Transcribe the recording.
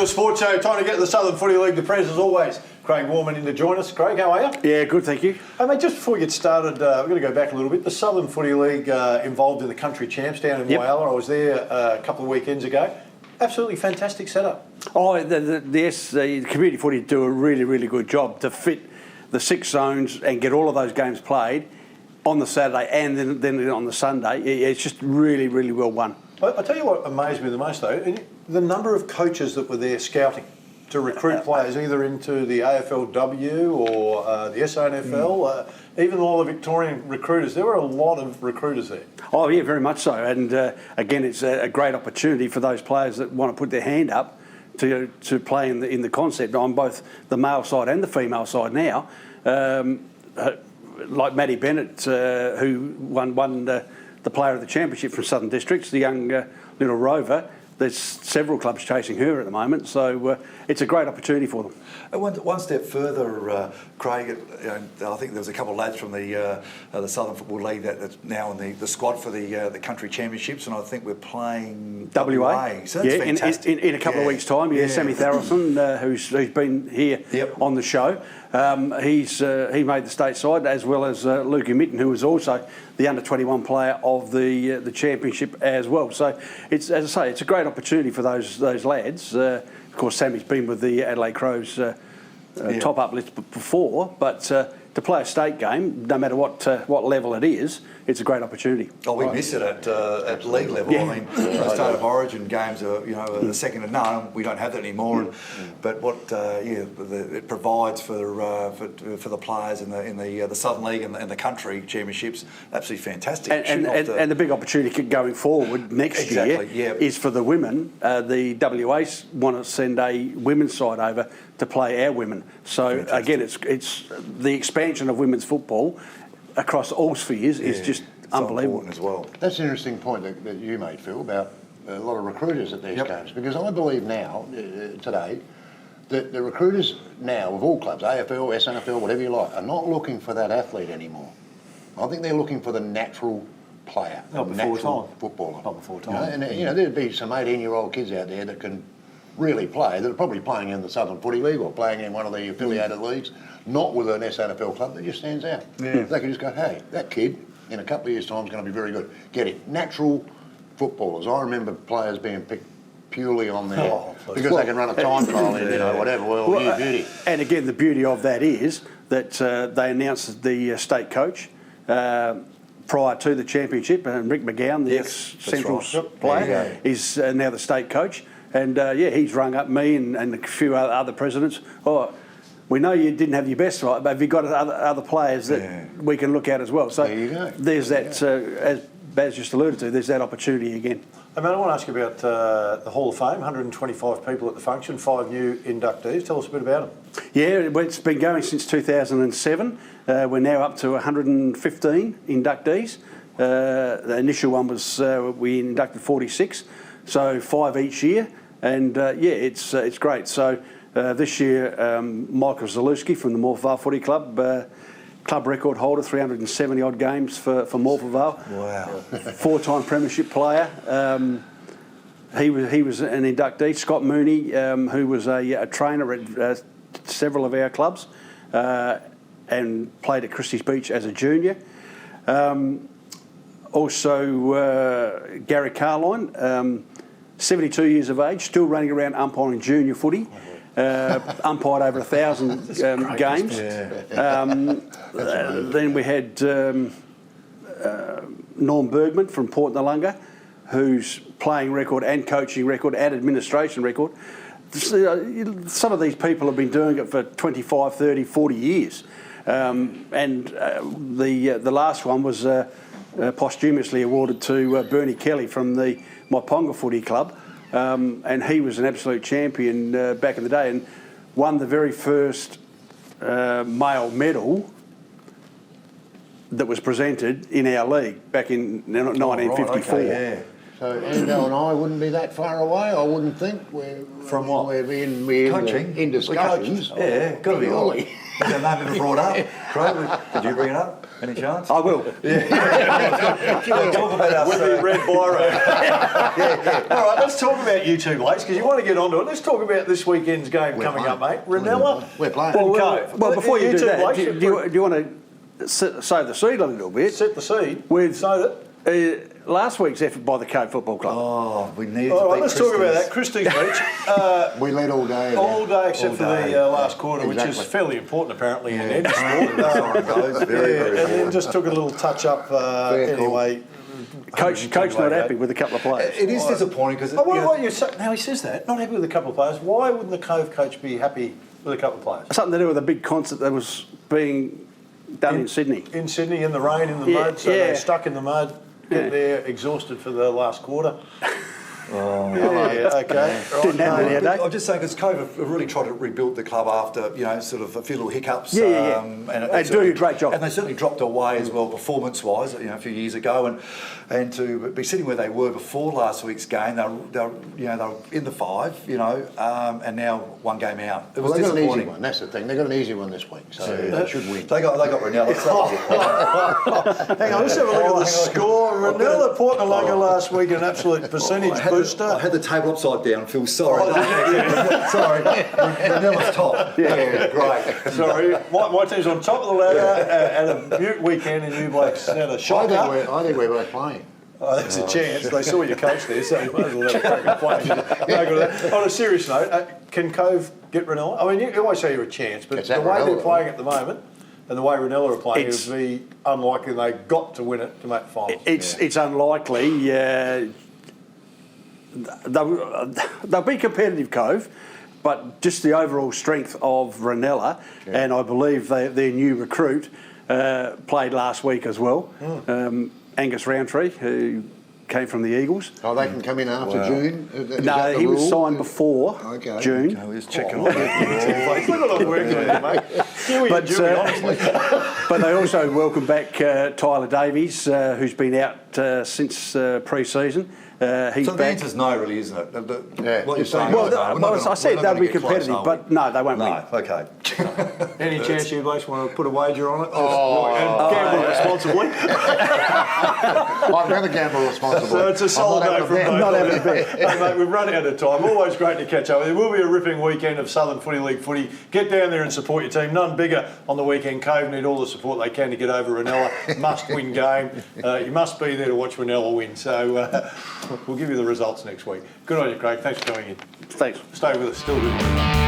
Sports Show. Time to get the Southern Footy League to press as always. Craig Warman in to join us. Craig, how are you? Yeah, good, thank you. Hey, mate, just before we get started, we're going to go back a little bit. The Southern Footy League involved in the country champs down in Whyalla. I was there a couple of weekends ago. Absolutely fantastic setup. Oh, the community footy do a really, really good job to fit the 6 zones and get all of those games played on the Saturday and then on the Sunday. It's just really, really well won. I'll tell you what amazed me the most, though, the number of coaches that were there scouting to recruit players either into the AFLW or the SANFL, even all the Victorian recruiters. There were a lot of recruiters there. Oh, yeah, very much so. And again, it's a great opportunity for those players that want to put their hand up to play in the concept on both the male side and the female side now. Like Maddie Bennett, who won the player of the championship from Southern Districts, the young little rover. There's several clubs chasing her at the moment, so it's a great opportunity for them. One step further, Craig, I think there was a couple of lads from the Southern Football League that's now in the squad for the country championships, and I think we're playing WA. So that's fantastic. In a couple of weeks' time, Sammy Tharrelson, who's been here on the show, he made the state side, as well as Lukey Mitten, who was also the under-21 player of the championship as well. So it's, as I say, it's a great opportunity for those lads. Of course, Sammy's been with the Adelaide Crows top-up list before, but to play a state game, no matter what level it is, it's a great option. Oh, we miss it at league level. Yeah. I mean, the State of Origin games are a second to none. We don't have that anymore. But what it provides for the players in the Southern League and the country championships, absolutely fantastic. And the big opportunity going forward next year is for the women. The WAs want to send a women's side over to play our women. So again, it's the expansion of women's football across all spheres is just unbelievable as well. That's an interesting point that you made, Phil, about a lot of recruiters at these games, because I believe now, today, that the recruiters now of all clubs, AFL, SNFL, whatever you like, are not looking for that athlete anymore. I think they're looking for the natural player, natural footballer. Not before time. There'd be some 18-year-old kids out there that can really play, that are probably playing in the Southern Footy League or playing in one of the affiliated leagues, not with an SANFL club, that just stands out. Yeah. They can just go, hey, that kid in a couple of years' time is going to be very good. Get it. Natural footballers. I remember players being picked purely on their because they can run a time trial in, whatever. Well, beauty. And again, the beauty of that is that they announced the state coach prior to the championship, and Rick McGowan, the ex-Central player, is now the state coach. And he's rung up me and a few other presidents. Oh, we know you didn't have your best right, but have you got other players that we can look at as well? So there you go. There's that, as Baz just alluded to, there's that opportunity again. Hey, man, I want to ask you about the Hall of Fame. 125 people at the function, 5 new inductees. Tell us a bit about them. Yeah, it's been going since 2007. We're now up to 115 inductees. The initial one was we inducted 46. So 5 each year, and it's great. So this year, Michael Zalewski from the Morphettvale Footy Club, club record holder, 370 odd games for Morphettvale. Wow! 4-time premiership player. He was an inductee. Scott Mooney, who was a trainer at several of our clubs, and played at Christie's Beach as a junior. Also, Gary Carline, 72 years of age, still running around umpiring junior footy, umpired over 1,000 games. Then we had Norm Bergman from Port Noarlunga, whose playing record and coaching record and administration record. Some of these people have been doing it for 25, 30, 40 years. The last one was posthumously awarded to Bernie Kelly from the Maiponga Footy Club, and he was an absolute champion back in the day and won the very first male medal that was presented in our league back in 1954. Okay, So Endo and I wouldn't be that far away, I wouldn't think. From what? We're in discussions. Yeah, got to be early. Has that name been brought up? Craig, did you bring it up? Any chance? I will. Talk about us. With the red biro. All right, let's talk about you two, blokes, because you want to get onto it. Let's talk about this weekend's game coming up, mate. Ranella. We're playing. Well, before you do that, blokes, do you want to sow the seed a little bit? set the seed. With So that. Last week's effort by the Cove Football Club. Oh, we need All to right, beat let's talk about that. Christie's. Christie's Beach. We led all day. All day except All for day. the last quarter, which is Exactly. fairly important apparently in any sport. Very, very And then important. just took a little touch up anyway. Coach not happy with a couple of players. It is disappointing because Oh, what you say, now he says that, not happy with a couple of players. Why wouldn't the Cove coach be happy with a couple of players? Something to do with a big concert that was being done in Sydney. In Sydney, in the rain, in the Yeah, mud, so yeah. they're stuck in the mud, getting there exhausted for the last quarter. Oh, yeah, okay. Didn't happen any day. I'm just saying because Cove have really tried to rebuild the club after sort of a few little hiccups. Yeah. And They do a great job. and they certainly dropped away as well performance-wise. A few years ago, and to be sitting where they were before last week's game, they were in the five, and now one game out. It was Well, they got an easy disappointing. one. That's the thing. They got an easy one this week, so they should win. They got Ranella. Hang on, let's have a look at the score. Ranella Portnalaga last week, an absolute percentage booster. I had the table upside down. Phil, sorry. Sorry. Ranella's top. Yeah, great. Sorry, my team's on top of the ladder at a mute weekend, and you blokes had a shocker. I think we're both playing. Oh, there's a chance. They saw your coach there, so you might as well have a crack at playing. No good at that. On a serious note, can Cove get Ranella? I mean, you always say you're a chance, but It's the at way they're Ranella, playing at the moment and the way Ranella are playing, it It's- would be unlikely they got to win it to make the finals. It's unlikely. They'll be competitive, Cove, but just the overall strength of Ranella, and I believe their new recruit played last week as well. Angus Roundtree, who came from the Eagles. Oh, they can come in after June? Is that No, the he was rule? signed before Okay. June. Who's checking? Look at I'm working with you, mate. Huey and Dewey, honestly. But they also welcome back Tyler Davies, who's been out since pre-season. He's So the back. answer's no, really, isn't it? Yeah, What you're just saying? saying. is no. We're not I said gonna they'll be get close, competitive, are we? but no, they won't win. No, okay. Any chance you blokes want to put a wager on it? And gamble responsibly. I'd rather gamble responsibly. So it's a solid I'm day not from having a both. Not having a bet. Hey, mate, we've run out of time. Always great to catch up. It will be a ripping weekend of Southern Footy League footy. Get down there and support your team. None bigger on the weekend. Cove need all the support they can to get over Ranella. Must-win game. You must be there to watch Ranella win. So we'll give you the results next week. Good on you, Craig. Thanks for coming in. Thanks. Stay with us. Still good.